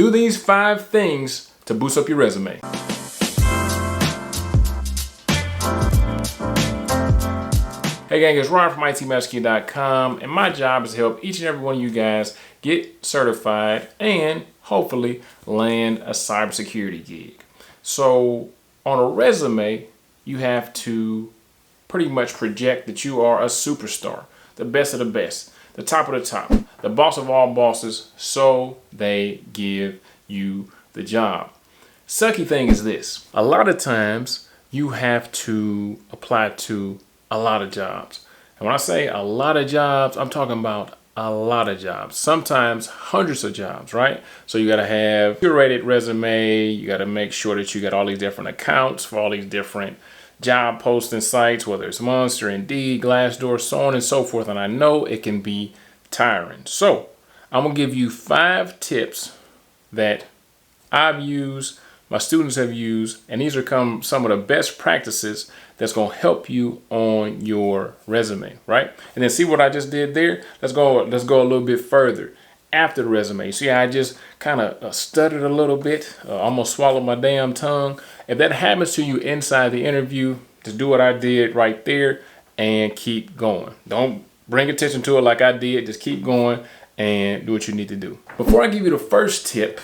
Do these 5 things to boost up your resume. Hey gang, it's Ron from ITMastery.com, and my job is to help each and every one of you guys get certified and hopefully land a cybersecurity gig. So on a resume, you have to pretty much project that you are a superstar, the best of the best, the top of the top, the boss of all bosses, so they give you the job. Sucky thing is this: a lot of times you have to apply to a lot of jobs. And when I say a lot of jobs, I'm talking about a lot of jobs, sometimes hundreds of jobs, right? So you got to have a curated resume. You got to make sure that you got all these different accounts for all these different job posting sites, whether it's Monster, Indeed, Glassdoor, so on and so forth. And I know it can be tiring. So I'm going to give you 5 tips that I've used, my students have used, and these are some of the best practices that's going to help you on your resume, right? And then see what I just did there? Let's go a little bit further after the resume. See how I just kind of stuttered a little bit, almost swallowed my damn tongue. If that happens to you inside the interview, just do what I did right there and keep going. Don't bring attention to it like I did. Just keep going and do what you need to do. Before I give you the first tip,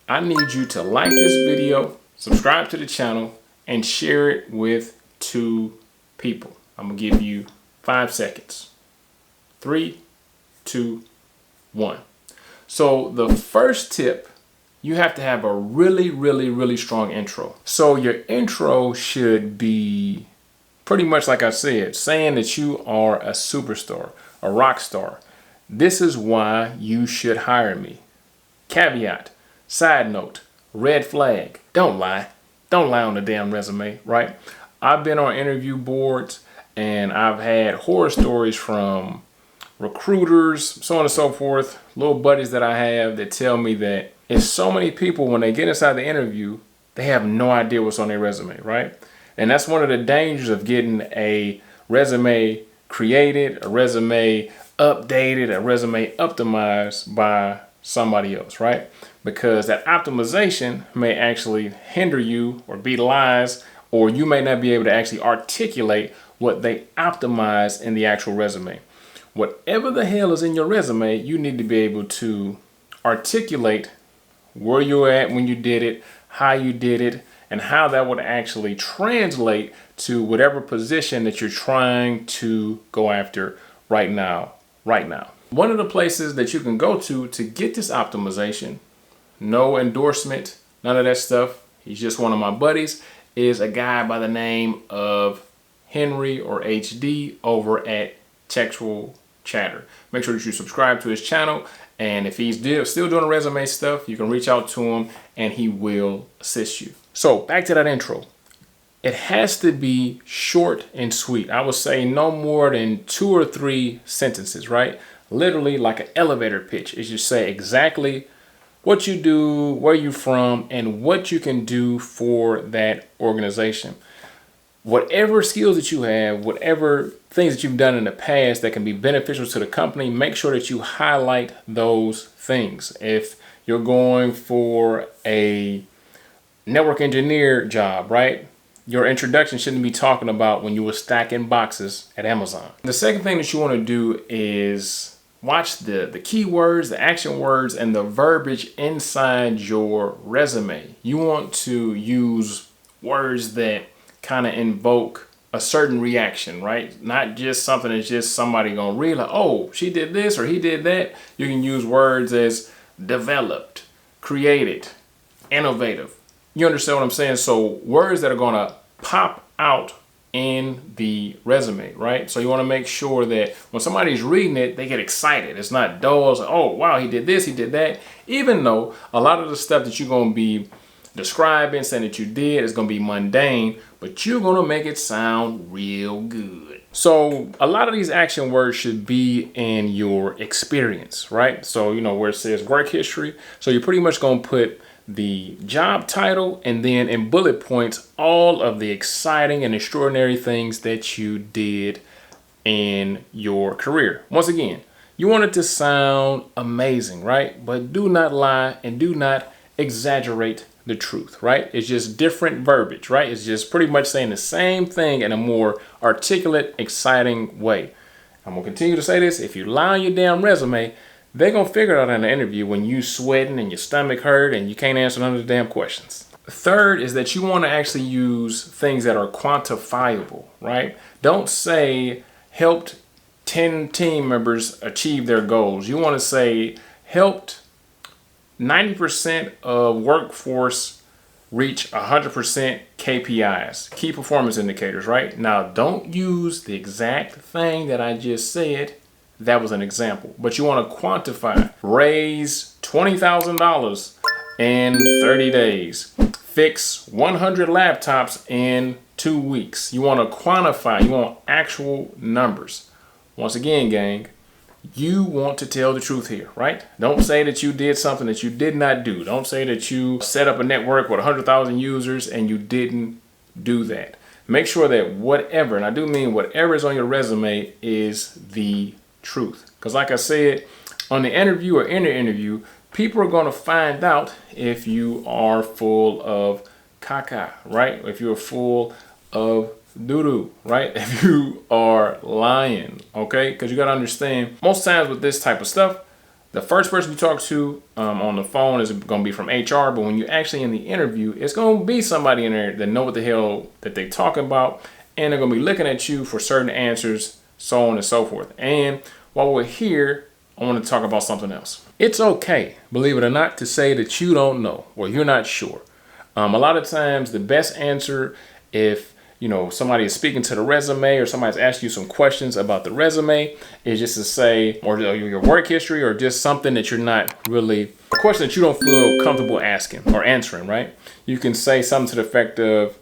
I need you to like this video, subscribe to the channel, and share it with 2 people. I'm gonna give you 5 seconds. 3, 2, 1. So the first tip, you have to have a really strong intro. So your intro should be pretty much like I said, saying that you are a superstar, a rock star. This is why you should hire me. Caveat. Side note, red flag, don't lie. Don't lie on the damn resume, right? I've been on interview boards and I've had horror stories from recruiters, so on and so forth, little buddies that I have that tell me that it's so many people when they get inside the interview, they have no idea what's on their resume, right? And that's one of the dangers of getting a resume created, a resume updated, a resume optimized by somebody else, right? Because that optimization may actually hinder you or be lies, or you may not be able to actually articulate what they optimize in the actual resume. Whatever the hell is in your resume, you need to be able to articulate where you're at when you did it, how you did it, and how that would actually translate to whatever position that you're trying to go after right now. One of the places that you can go to get this optimization, no endorsement, none of that stuff, he's just one of my buddies, is a guy by the name of Henry or HD over at Textual Chatter. Make sure that you subscribe to his channel, and if he's still doing resume stuff, you can reach out to him and he will assist you. So back to that intro. It has to be short and sweet. I would say no more than 2 or 3 sentences, right? Literally like an elevator pitch. It should say exactly what you do, where you're from, and what you can do for that organization. Whatever skills that you have, whatever things that you've done in the past that can be beneficial to the company, make sure that you highlight those things. If you're going for a network engineer job, right? Your introduction shouldn't be talking about when you were stacking boxes at Amazon. The second thing that you want to do is watch the keywords, the action words, and the verbiage inside your resume. You want to use words that kind of invoke a certain reaction, right? Not just something that's just somebody gonna read like, oh, she did this or he did that. You can use words as developed, created, innovative. You understand what I'm saying? So words that are gonna pop out in the resume, right? So you want to make sure that when somebody's reading it, they get excited. It's not dull. It's like, oh, wow, he did this, he did that. Even though a lot of the stuff that you're going to be describing, saying that you did, is going to be mundane, but you're going to make it sound real good. So a lot of these action words should be in your experience, right? So, you know, where it says work history. So you're pretty much going to put the job title, and then in bullet points, all of the exciting and extraordinary things that you did in your career. Once again, You want it to sound amazing, right? But do not lie and do not exaggerate the truth, right? It's just different verbiage, right? It's just pretty much saying the same thing in a more articulate, exciting way. I'm gonna continue to say this. If you lie on your damn resume, they're gonna figure it out in the interview when you sweating and your stomach hurt and you can't answer none of the damn questions. Third is that you want to actually use things that are quantifiable, right? Don't say helped 10 team members achieve their goals. You want to say helped 90% of workforce reach 100% KPIs, key performance indicators, right? Now, don't use the exact thing that I just said. That was an example, but you want to quantify. Raise $20,000 in 30 days. Fix 100 laptops in 2 weeks. You want to quantify. You want actual numbers. Once again, gang, you want to tell the truth here, right? Don't say that you did something that you did not do. Don't say that you set up a network with 100,000 users and you didn't do that. Make sure that whatever, and I do mean whatever is on your resume, is the truth. Because like I said, on the interview or in the interview, people are going to find out if you are full of caca, right? If you're full of doo-doo, right? If you are lying, okay? Because you got to understand, most times with this type of stuff, the first person you talk to on the phone is going to be from HR, but when you're actually in the interview, it's going to be somebody in there that know what the hell that they're talking about, and they're going to be looking at you for certain answers, so on and so forth. And while we're here, I want to talk about something else. It's okay, believe it or not, to say that you don't know or you're not sure. A lot of times the best answer, if somebody is speaking to the resume or somebody's asking you some questions about the resume, is just to say, or your work history, or just something that you're not really, a question that you don't feel comfortable asking or answering, right? You can say something to the effect of,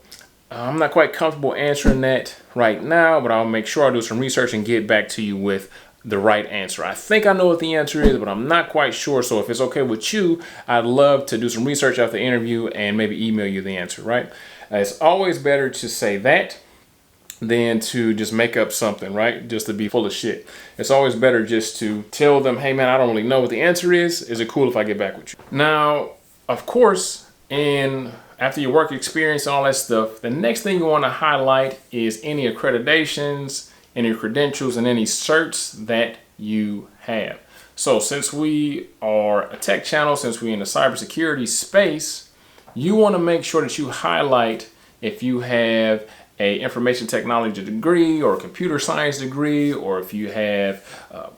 I'm not quite comfortable answering that right now, but I'll make sure I do some research and get back to you with the right answer. I think I know what the answer is, but I'm not quite sure. So if it's okay with you, I'd love to do some research after the interview and maybe email you the answer, right? It's always better to say that than to just make up something, right? Just to be full of shit. It's always better just to tell them, hey man, I don't really know what the answer is. Is it cool if I get back with you? Now, of course, after your work experience and all that stuff, the next thing you want to highlight is any accreditations, any credentials, and any certs that you have. So since we are a tech channel, since we're in the cybersecurity space, you want to make sure that you highlight if you have a information technology degree or a computer science degree, or if you have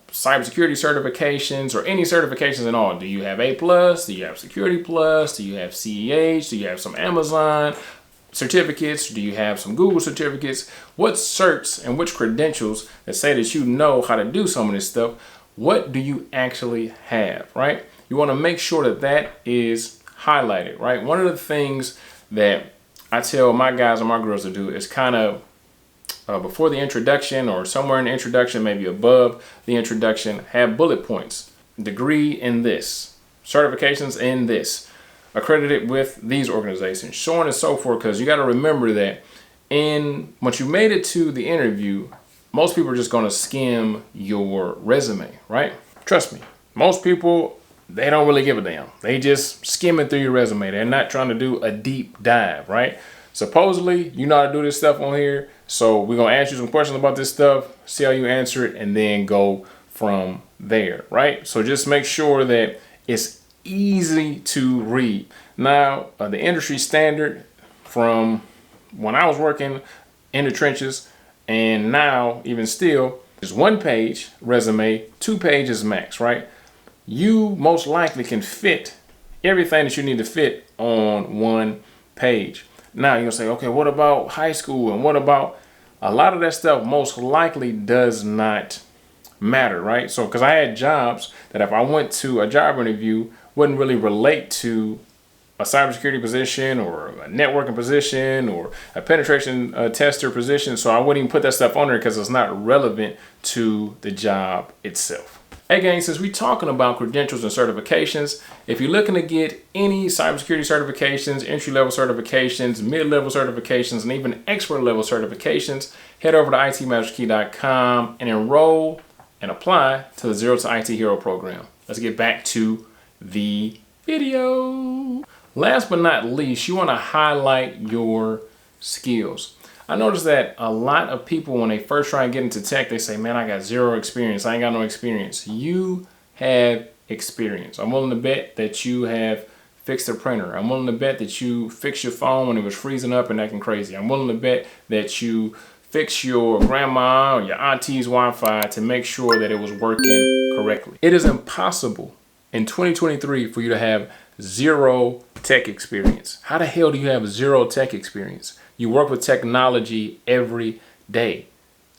cybersecurity certifications or any certifications at all. Do you have A+? Do you have Security Plus? Do you have CEH? Do you have some Amazon certificates? Do you have some Google certificates? What certs and which credentials that say that you know how to do some of this stuff? What do you actually have, right? You want to make sure that that is highlighted, right? One of the things that I tell my guys and my girls to do is kind of before the introduction or somewhere in the introduction, maybe above the introduction, have bullet points. Degree in this, certifications in this, accredited with these organizations, so on and so forth, because you got to remember that once you made it to the interview, most people are just going to skim your resume, right? Trust me, most people, they don't really give a damn. They just skimming through your resume. They're not trying to do a deep dive, right? Supposedly, you know how to do this stuff on here, so we're going to ask you some questions about this stuff, see how you answer it, and then go from there, right? So just make sure that it's easy to read. Now, the industry standard from when I was working in the trenches and now even still is 1 page resume, 2 pages max, right? You most likely can fit everything that you need to fit on 1 page. Now you're gonna say, okay, what about high school? And what about a lot of that stuff most likely does not matter, right? So, because I had jobs that if I went to a job interview, wouldn't really relate to a cybersecurity position or a networking position or a penetration tester position. So I wouldn't even put that stuff on there because it's not relevant to the job itself. Hey gang, since we're talking about credentials and certifications, if you're looking to get any cybersecurity certifications, entry-level certifications, mid-level certifications, and even expert-level certifications, head over to itmasterkey.com and enroll and apply to the Zero to IT Hero program. Let's get back to the video. Last but not least, you want to highlight your skills. I noticed that a lot of people, when they first try and get into tech, they say, man, I got zero experience. I ain't got no experience. You have experience. I'm willing to bet that you have fixed a printer. I'm willing to bet that you fixed your phone when it was freezing up and acting crazy. I'm willing to bet that you fixed your grandma or your auntie's Wi-Fi to make sure that it was working correctly. It is impossible in 2023 for you to have zero tech experience. How the hell do you have zero tech experience? You work with technology every day.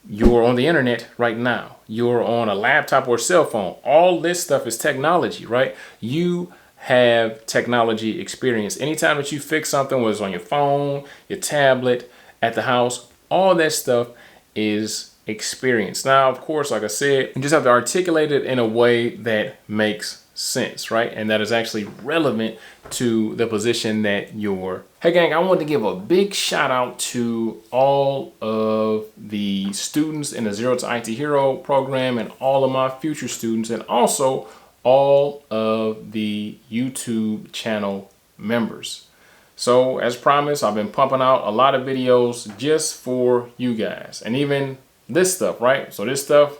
You're on the internet right now. You're on a laptop or cell phone. All this stuff is technology, right? You have technology experience. Anytime that you fix something, whether it's on your phone, your tablet, at the house, all that stuff is experience. Now, of course, like I said, you just have to articulate it in a way that makes sense, right? And that is actually relevant to the position that you're. Hey gang, I want to give a big shout out to all of the students in the Zero to IT Hero program and all of my future students, and also all of the YouTube channel members. So as promised, I've been pumping out a lot of videos just for you guys, and even this stuff, right? So this stuff,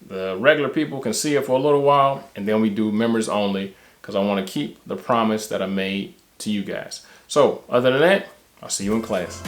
the regular people can see it for a little while, and then we do members only because I want to keep the promise that I made to you guys. So other than that, I'll see you in class.